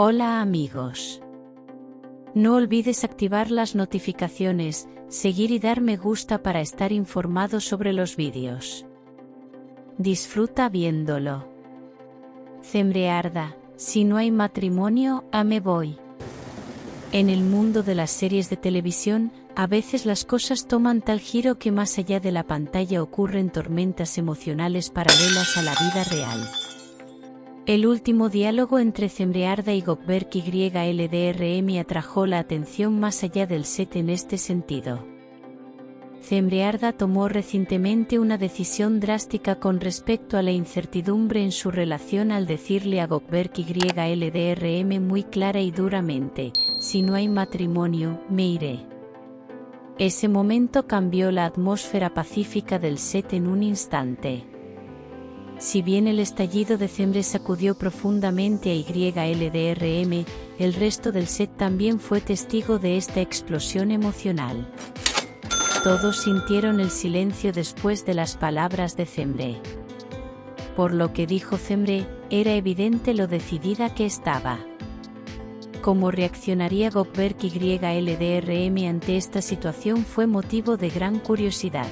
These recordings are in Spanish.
Hola amigos. No olvides activar las notificaciones, seguir y dar me gusta para estar informado sobre los vídeos. Disfruta viéndolo. Cembrearda, si no hay matrimonio, me voy. En el mundo de las series de televisión, a veces las cosas toman tal giro que más allá de la pantalla ocurren tormentas emocionales paralelas a la vida real. El último diálogo entre Cembrearda y Gökberk YLDRM atrajo la atención más allá del set en este sentido. Cembrearda tomó recientemente una decisión drástica con respecto a la incertidumbre en su relación al decirle a Gökberk YLDRM muy clara y duramente: si no hay matrimonio, me iré. Ese momento cambió la atmósfera pacífica del set en un instante. Si bien el estallido de Cembre sacudió profundamente a YLDRM, el resto del set también fue testigo de esta explosión emocional. Todos sintieron el silencio después de las palabras de Cembre. Por lo que dijo Cembre, era evidente lo decidida que estaba. Cómo reaccionaría Gökberk YLDRM ante esta situación fue motivo de gran curiosidad.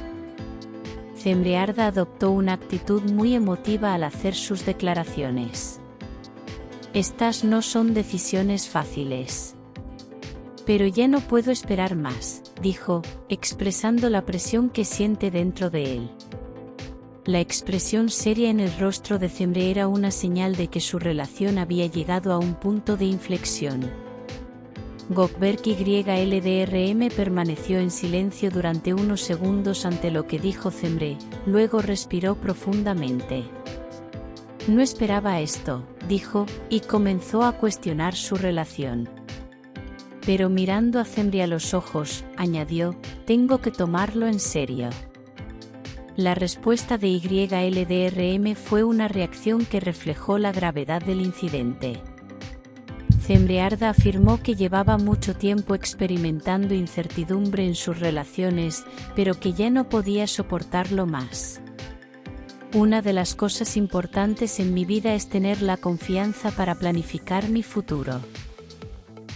Cembrearda adoptó una actitud muy emotiva al hacer sus declaraciones. Estas no son decisiones fáciles. Pero ya no puedo esperar más, dijo, expresando la presión que siente dentro de él. La expresión seria en el rostro de Cembre era una señal de que su relación había llegado a un punto de inflexión. Gökberk YLDRM permaneció en silencio durante unos segundos ante lo que dijo Cembre, luego respiró profundamente. No esperaba esto, dijo, y comenzó a cuestionar su relación. Pero mirando a Cembre a los ojos, añadió, tengo que tomarlo en serio. La respuesta de YLDRM fue una reacción que reflejó la gravedad del incidente. Cembrearda afirmó que llevaba mucho tiempo experimentando incertidumbre en sus relaciones, pero que ya no podía soportarlo más. Una de las cosas importantes en mi vida es tener la confianza para planificar mi futuro.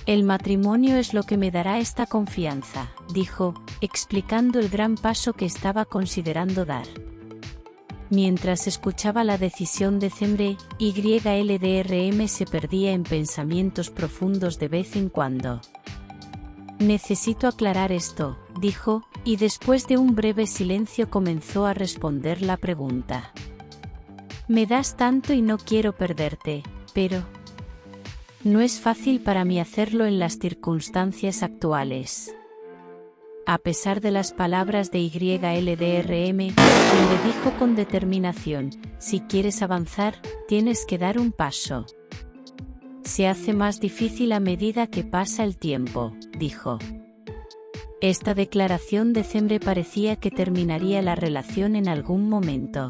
El matrimonio es lo que me dará esta confianza, dijo, explicando el gran paso que estaba considerando dar. Mientras escuchaba la decisión de Cembre, YLDRM se perdía en pensamientos profundos de vez en cuando. Necesito aclarar esto, dijo, y después de un breve silencio comenzó a responder la pregunta. Me das tanto y no quiero perderte, pero no es fácil para mí hacerlo en las circunstancias actuales. A pesar de las palabras de YLDRM, le dijo con determinación, si quieres avanzar, tienes que dar un paso. Se hace más difícil a medida que pasa el tiempo, dijo. Esta declaración de Cembre parecía que terminaría la relación en algún momento.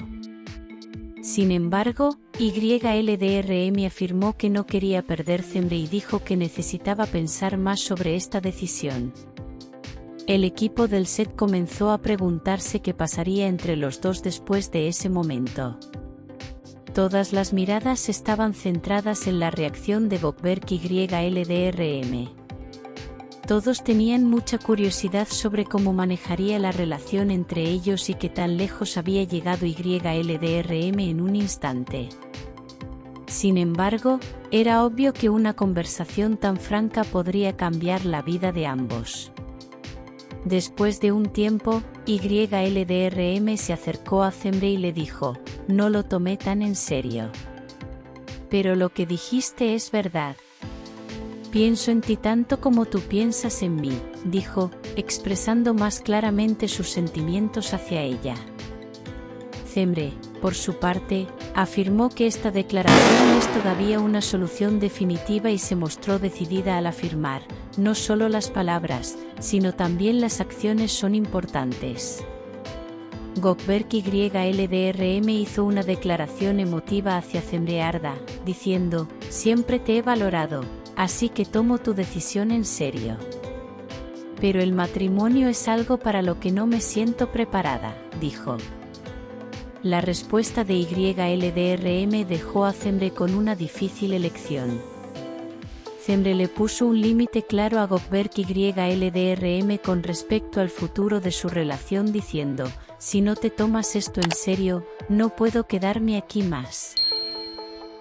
Sin embargo, YLDRM afirmó que no quería perder Cembre y dijo que necesitaba pensar más sobre esta decisión. El equipo del set comenzó a preguntarse qué pasaría entre los dos después de ese momento. Todas las miradas estaban centradas en la reacción de Gökberk YLDRM. Todos tenían mucha curiosidad sobre cómo manejaría la relación entre ellos y qué tan lejos había llegado YLDRM en un instante. Sin embargo, era obvio que una conversación tan franca podría cambiar la vida de ambos. Después de un tiempo, YLDRM se acercó a Cembre y le dijo, no lo tomé tan en serio. Pero lo que dijiste es verdad. Pienso en ti tanto como tú piensas en mí, dijo, expresando más claramente sus sentimientos hacia ella. Cembre, por su parte, afirmó que esta declaración es todavía una solución definitiva y se mostró decidida al afirmar, no solo las palabras, sino también las acciones son importantes. Gökberk YLDRM hizo una declaración emotiva hacia Cembrearda, diciendo, siempre te he valorado, así que tomo tu decisión en serio. Pero el matrimonio es algo para lo que no me siento preparada, dijo. La respuesta de YLDRM dejó a Cembre con una difícil elección. Zemre le puso un límite claro a Gökberk YLDRM con respecto al futuro de su relación diciendo, si no te tomas esto en serio, no puedo quedarme aquí más.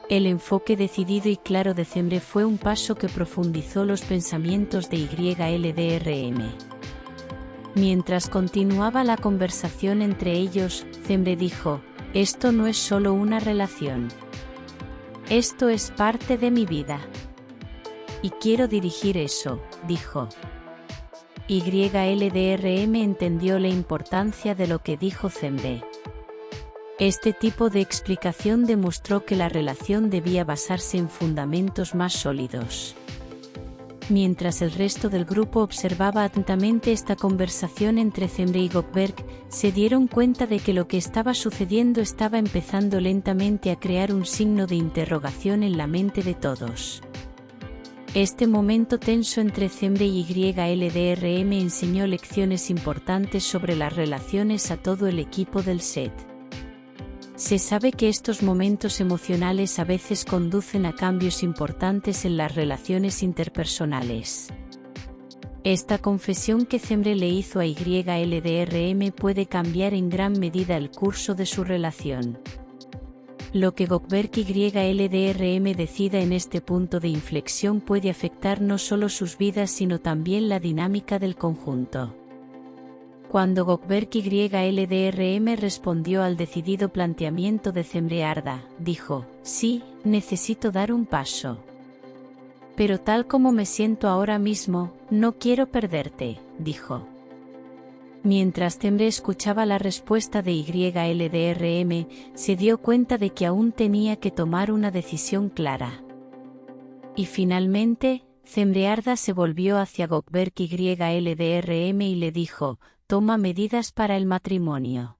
El enfoque decidido y claro de Zemre fue un paso que profundizó los pensamientos de YLDRM. Mientras continuaba la conversación entre ellos, Zemre dijo, esto no es solo una relación. Esto es parte de mi vida. Y quiero dirigir eso, dijo. YLDRM entendió la importancia de lo que dijo Zemre. Este tipo de explicación demostró que la relación debía basarse en fundamentos más sólidos. Mientras el resto del grupo observaba atentamente esta conversación entre Zemre y Gökberk, se dieron cuenta de que lo que estaba sucediendo estaba empezando lentamente a crear un signo de interrogación en la mente de todos. Este momento tenso entre Zemre y YLDRM enseñó lecciones importantes sobre las relaciones a todo el equipo del set. Se sabe que estos momentos emocionales a veces conducen a cambios importantes en las relaciones interpersonales. Esta confesión que Zemre le hizo a YLDRM puede cambiar en gran medida el curso de su relación. Lo que Gökberk YLDRM decida en este punto de inflexión puede afectar no solo sus vidas sino también la dinámica del conjunto. Cuando Gökberk YLDRM respondió al decidido planteamiento de Zemre Arda, dijo, sí, necesito dar un paso. Pero tal como me siento ahora mismo, no quiero perderte, dijo. Mientras Zemre escuchaba la respuesta de YLDRM, se dio cuenta de que aún tenía que tomar una decisión clara. Y finalmente, Zemre Arda se volvió hacia Gökberk YLDRM y le dijo, toma medidas para el matrimonio.